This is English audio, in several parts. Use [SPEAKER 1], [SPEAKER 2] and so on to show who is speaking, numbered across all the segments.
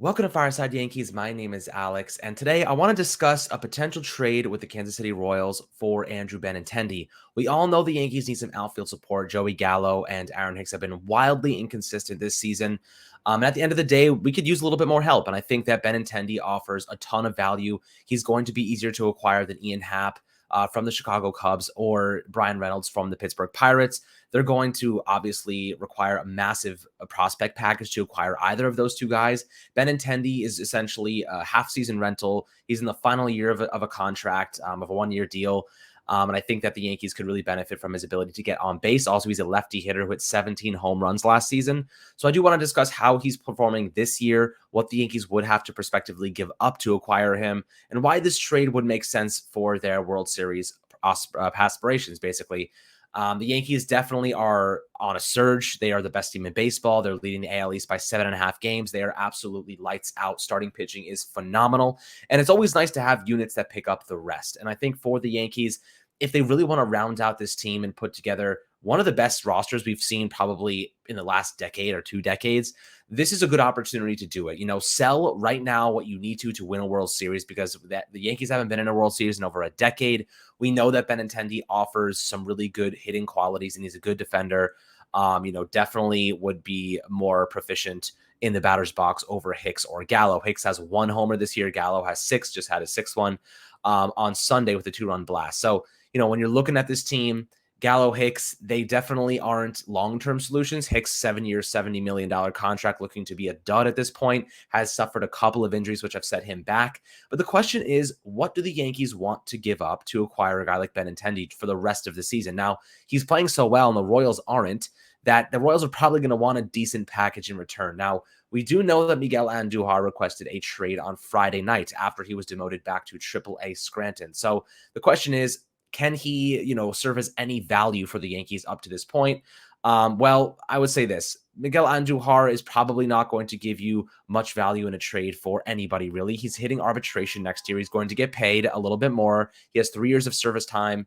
[SPEAKER 1] Welcome to Fireside Yankees. My name is Alex, and today I want to discuss a potential trade with the Kansas City Royals for Andrew Benintendi. We all know the Yankees need some outfield support. Joey Gallo and Aaron Hicks have been wildly inconsistent this season. And at the end of the day, we could use a little bit more help, and I think that Benintendi offers a ton of value. He's going to be easier to acquire than Ian Happ from the Chicago Cubs or Brian Reynolds from the Pittsburgh Pirates. They're going to obviously require a massive prospect package to acquire either of those two guys. Benintendi is essentially a half-season rental. He's in the final year of a contract, of a one-year deal. And I think that the Yankees could really benefit from his ability to get on base. Also, he's a lefty hitter who hit 17 home runs last season. So I do want to discuss how he's performing this year, what the Yankees would have to prospectively give up to acquire him, and why this trade would make sense for their World Series aspirations, basically. The Yankees definitely are on a surge. They are the best team in baseball. They're leading the AL East by 7.5 games. They are absolutely lights out. Starting pitching is phenomenal. And it's always nice to have units that pick up the rest. And I think for the Yankees, if they really want to round out this team and put together one of the best rosters we've seen probably in the last decade or 2 decades, this is a good opportunity to do it. Sell right now what you need to win a World Series, because the Yankees haven't been in a World Series in over a decade. We know that Benintendi offers some really good hitting qualities, and he's a good defender. Definitely would be more proficient in the batter's box over Hicks or Gallo. Hicks has 1 homer this year. Gallo has 6, just had a 6th one on Sunday with a 2-run blast. So, when you're looking at this team, Gallo, Hicks, they definitely aren't long-term solutions. Hicks, 7 years, $70 million contract, looking to be a dud at this point, has suffered a couple of injuries, which have set him back. But the question is, what do the Yankees want to give up to acquire a guy like Benintendi for the rest of the season? Now, he's playing so well, and the Royals aren't, that the Royals are probably going to want a decent package in return. Now, we do know that Miguel Andujar requested a trade on Friday night after he was demoted back to AAA Scranton. So the question is, can he, serve as any value for the Yankees up to this point? Well, I would say this. Miguel Andujar is probably not going to give you much value in a trade for anybody, really. He's hitting arbitration next year. He's going to get paid a little bit more. He has 3 years of service time.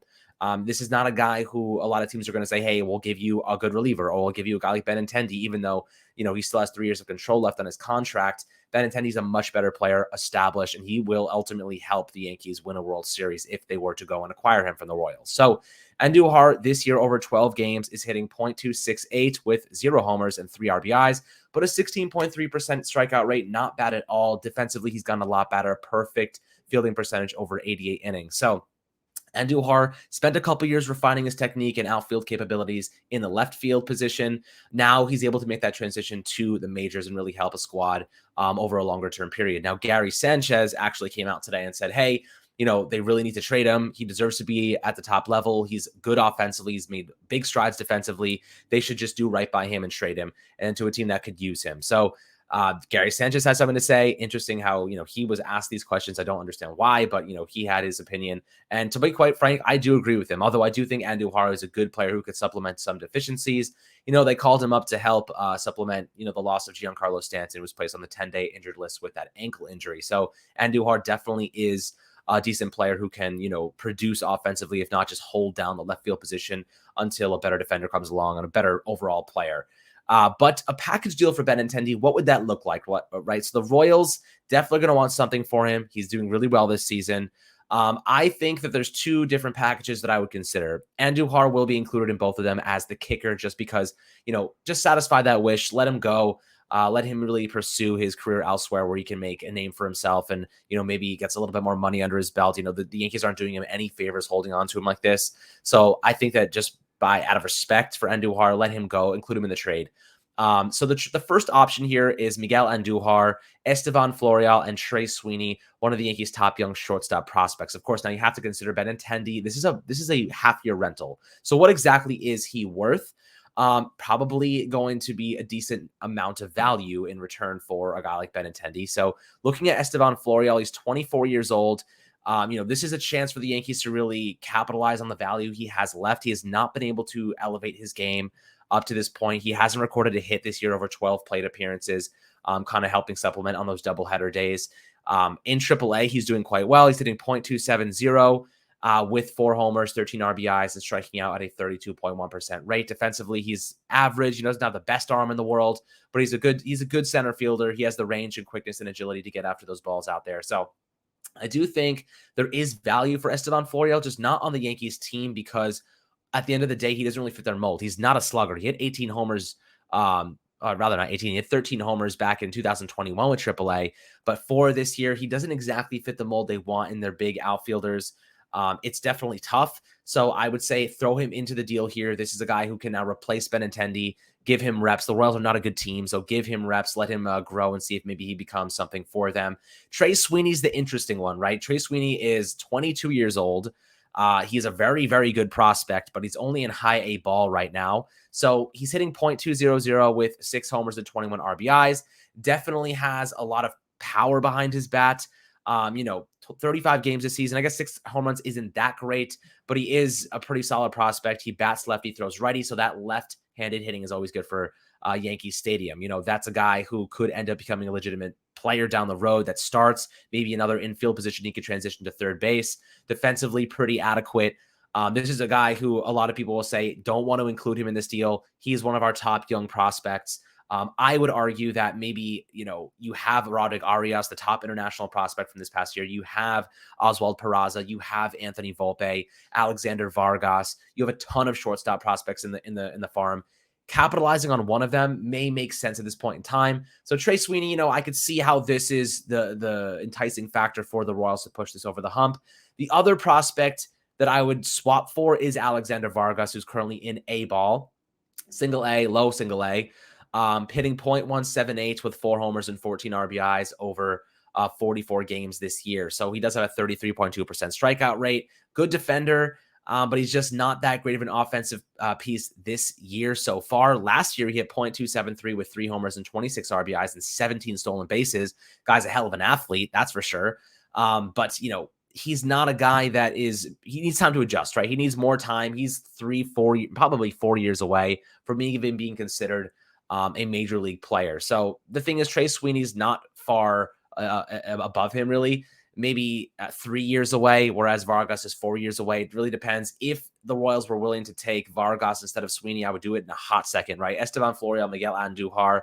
[SPEAKER 1] This is not a guy who a lot of teams are going to say, hey, we'll give you a good reliever, or we'll give you a guy like Benintendi, even though, he still has 3 years of control left on his contract. Benintendi's a much better player, established, and he will ultimately help the Yankees win a World Series if they were to go and acquire him from the Royals. So Andujar this year over 12 games is hitting .268 with 0 homers and 3 RBIs, but a 16.3% strikeout rate. Not bad at all. Defensively, he's gotten a lot better. Perfect fielding percentage over 88 innings. So Andujar spent a couple years refining his technique and outfield capabilities in the left field position. Now he's able to make that transition to the majors and really help a squad over a longer term period. Now, Gary Sanchez actually came out today and said, hey, they really need to trade him. He deserves to be at the top level. He's good offensively. He's made big strides defensively. They should just do right by him and trade him and to a team that could use him. So Gary Sanchez has something to say. Interesting how, he was asked these questions. I don't understand why, but, he had his opinion. And to be quite frank, I do agree with him. Although I do think Andujar is a good player who could supplement some deficiencies. They called him up to help supplement, the loss of Giancarlo Stanton, who was placed on the 10-day injured list with that ankle injury. So Andujar definitely is a decent player who can, produce offensively, if not just hold down the left field position until a better defender comes along and a better overall player. But a package deal for Benintendi, what would that look like? Right? So the Royals definitely going to want something for him. He's doing really well this season. I think that there's 2 different packages that I would consider. Andujar will be included in both of them as the kicker, just because, just satisfy that wish, let him go. Let him really pursue his career elsewhere where he can make a name for himself and, maybe he gets a little bit more money under his belt. The Yankees aren't doing him any favors holding on to him like this. So I think that just out of respect for Andujar, let him go, include him in the trade. So the first option here is Miguel Andujar, Estevan Florial, and Trey Sweeney, one of the Yankees' top young shortstop prospects. Of course, now you have to consider Benintendi. This is a half-year rental. So what exactly is he worth? Probably going to be a decent amount of value in return for a guy like Benintendi. So looking at Estevan Florial, he's 24 years old. This is a chance for the Yankees to really capitalize on the value he has left. He has not been able to elevate his game up to this point. He hasn't recorded a hit this year over 12 plate appearances, kind of helping supplement on those doubleheader days. In AAA, he's doing quite well. He's hitting .270. with 4 homers, 13 RBIs, and striking out at a 32.1% rate. Defensively, he's average. He doesn't have the best arm in the world, but he's a good center fielder. He has the range and quickness and agility to get after those balls out there. So I do think there is value for Esteban Florial, just not on the Yankees team, because at the end of the day, he doesn't really fit their mold. He's not a slugger. He had 18 homers, rather not 18, he had 13 homers back in 2021 with AAA. But for this year, he doesn't exactly fit the mold they want in their big outfielders. It's definitely tough. So I would say throw him into the deal here. This is a guy who can now replace Benintendi, give him reps. The Royals are not a good team, so give him reps, let him grow and see if maybe he becomes something for them. Trey Sweeney's the interesting one, right? Trey Sweeney is 22 years old. He's a very, very good prospect, but he's only in high A ball right now. So he's hitting .200 with 6 homers and 21 RBIs. Definitely has a lot of power behind his bat. 35 games this season. I guess 6 home runs isn't that great, but he is a pretty solid prospect. He bats lefty, throws righty, so that left-handed hitting is always good for Yankee Stadium. That's a guy who could end up becoming a legitimate player down the road that starts maybe another infield position. He could transition to third base. Defensively, pretty adequate. This is a guy who a lot of people will say don't want to include him in this deal. He's one of our top young prospects. I would argue that maybe, you have Rodrigo Arias, the top international prospect from this past year. You have Oswald Peraza. You have Anthony Volpe, Alexander Vargas. You have a ton of shortstop prospects in the farm. Capitalizing on one of them may make sense at this point in time. So Trey Sweeney, I could see how this is the enticing factor for the Royals to push this over the hump. The other prospect that I would swap for is Alexander Vargas, who's currently in A ball, single A, low single A. Hitting .178 with 4 homers and 14 RBIs over 44 games this year. So he does have a 33.2% strikeout rate. Good defender, but he's just not that great of an offensive piece this year so far. Last year, he hit .273 with 3 homers and 26 RBIs and 17 stolen bases. Guy's a hell of an athlete, that's for sure. But he's not a guy he needs time to adjust, right? He needs more time. He's probably 4 years away from even being considered a major league player. So the thing is, Trey Sweeney's not far above him, really. Maybe 3 years away, whereas Vargas is 4 years away. It really depends. If the Royals were willing to take Vargas instead of Sweeney, I would do it in a hot second, right? Esteban Florial, Miguel Andujar,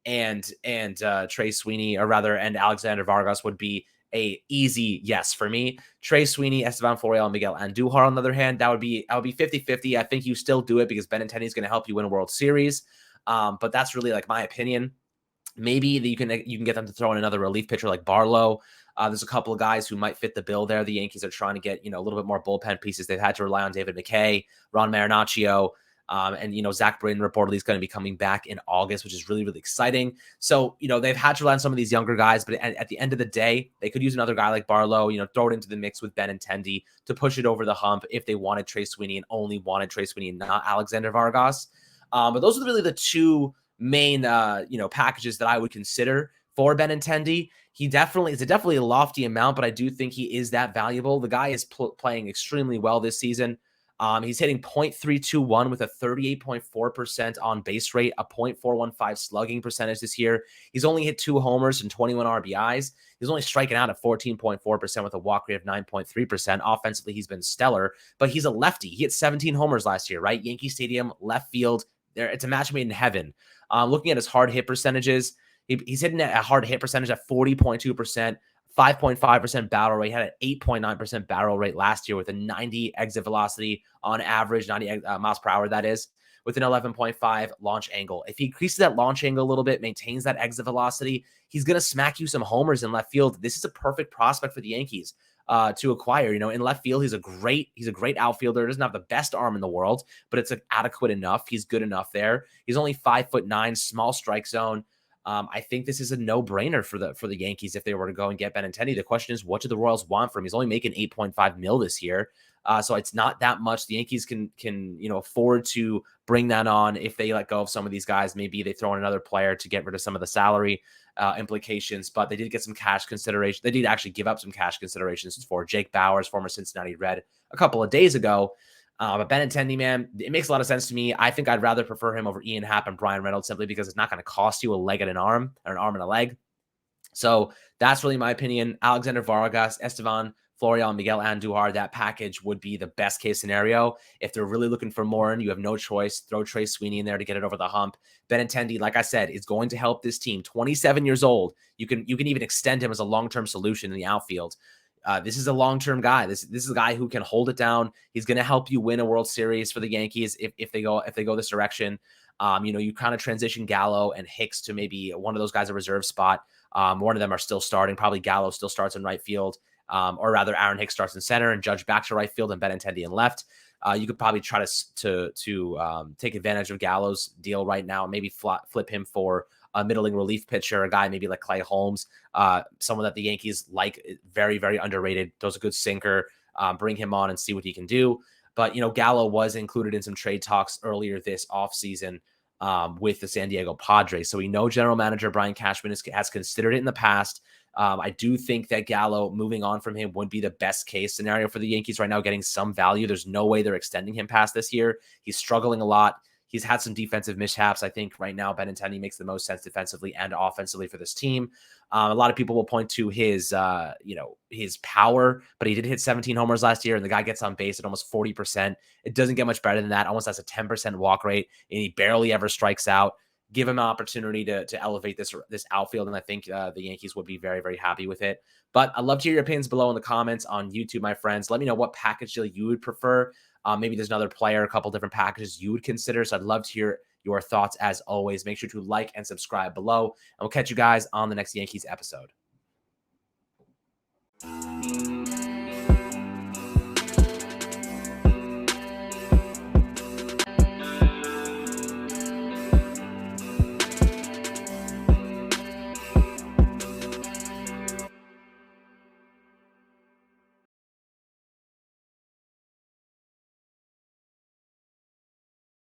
[SPEAKER 1] and Trey Sweeney, and Alexander Vargas would be a easy yes for me. Trey Sweeney, Esteban Florial, and Miguel Andujar, on the other hand, that would be 50-50. I think you still do it because Benintendi is going to help you win a World Series. But that's really like my opinion. Maybe you can get them to throw in another relief pitcher like Barlow. There's a couple of guys who might fit the bill there. The Yankees are trying to get, a little bit more bullpen pieces. They've had to rely on David McKay, Ron Marinaccio, and Zach Braden reportedly is going to be coming back in August, which is really, really exciting. So, they've had to rely on some of these younger guys, but at the end of the day, they could use another guy like Barlow, throw it into the mix with Benintendi to push it over the hump if they wanted Trey Sweeney and only wanted Trey Sweeney and not Alexander Vargas. But those are really the two main, packages that I would consider for Benintendi. It's definitely a lofty amount, but I do think he is that valuable. The guy is playing extremely well this season. He's hitting .321 with a 38.4% on base rate, a .415 slugging percentage this year. He's only hit 2 homers and 21 RBIs. He's only striking out at 14.4% with a walk rate of 9.3%. Offensively, he's been stellar, but he's a lefty. He hit 17 homers last year, right? Yankee Stadium, left field. It's a match made in heaven. Looking at his hard hit percentages, he's hitting a hard hit percentage at 40.2%, 5.5% barrel rate. He had an 8.9% barrel rate last year with a 90 exit velocity on average, 90 miles per hour, that is, with an 11.5 launch angle. If he increases that launch angle a little bit, maintains that exit velocity, he's going to smack you some homers in left field. This is a perfect prospect for the Yankees to acquire. In left field, he's a great outfielder. Doesn't have the best arm in the world, but it's adequate enough. He's good enough there. He's only 5'9", small strike zone. I think this is a no-brainer for the Yankees if they were to go and get Benintendi. The question is, what do the Royals want from him? He's only making $8.5 million this year. So it's not that much. The Yankees can afford to bring that on if they let go of some of these guys. Maybe they throw in another player to get rid of some of the salary implications, but they did get some cash consideration. They did actually give up some cash considerations for Jake Bauers, former Cincinnati Red, a couple of days ago. But Benintendi, man, it makes a lot of sense to me. I think I'd rather prefer him over Ian Happ and Brian Reynolds simply because it's not going to cost you a leg and an arm, or an arm and a leg. So that's really my opinion. Alexander Vargas, Esteban Florial and Miguel Andujar, that package would be the best case scenario. If they're really looking for more and you have no choice, throw Trey Sweeney in there to get it over the hump. Benintendi, like I said, is going to help this team. 27 years old. You can even extend him as a long-term solution in the outfield. This is a long-term guy. This is a guy who can hold it down. He's going to help you win a World Series for the Yankees if they go this direction. You kind of transition Gallo and Hicks to maybe one of those guys a reserve spot. One of them are still starting. Probably Gallo still starts in right field, or rather Aaron Hicks starts in center and Judge back to right field and Benintendi in left. You could probably try to take advantage of Gallo's deal right now. Maybe flip him for a middling relief pitcher, a guy maybe like Clay Holmes, someone that the Yankees like, very, very underrated, throws a good sinker. Bring him on and see what he can do. But, Gallo was included in some trade talks earlier this offseason with the San Diego Padres. So we know general manager Brian Cashman has considered it in the past. I do think that Gallo moving on from him would be the best case scenario for the Yankees right now, getting some value. There's no way they're extending him past this year. He's struggling a lot. He's had some defensive mishaps. I think right now Benintendi makes the most sense defensively and offensively for this team. A lot of people will point to his power, but he did hit 17 homers last year, and the guy gets on base at almost 40%. It doesn't get much better than that. Almost has a 10% walk rate, and he barely ever strikes out. Give him an opportunity to elevate this outfield, and I think the Yankees would be very, very happy with it. But I'd love to hear your opinions below in the comments on YouTube, my friends. Let me know what package deal you would prefer. Maybe there's another player, a couple different packages you would consider. So I'd love to hear your thoughts as always. Make sure to like and subscribe below, and we'll catch you guys on the next Yankees episode.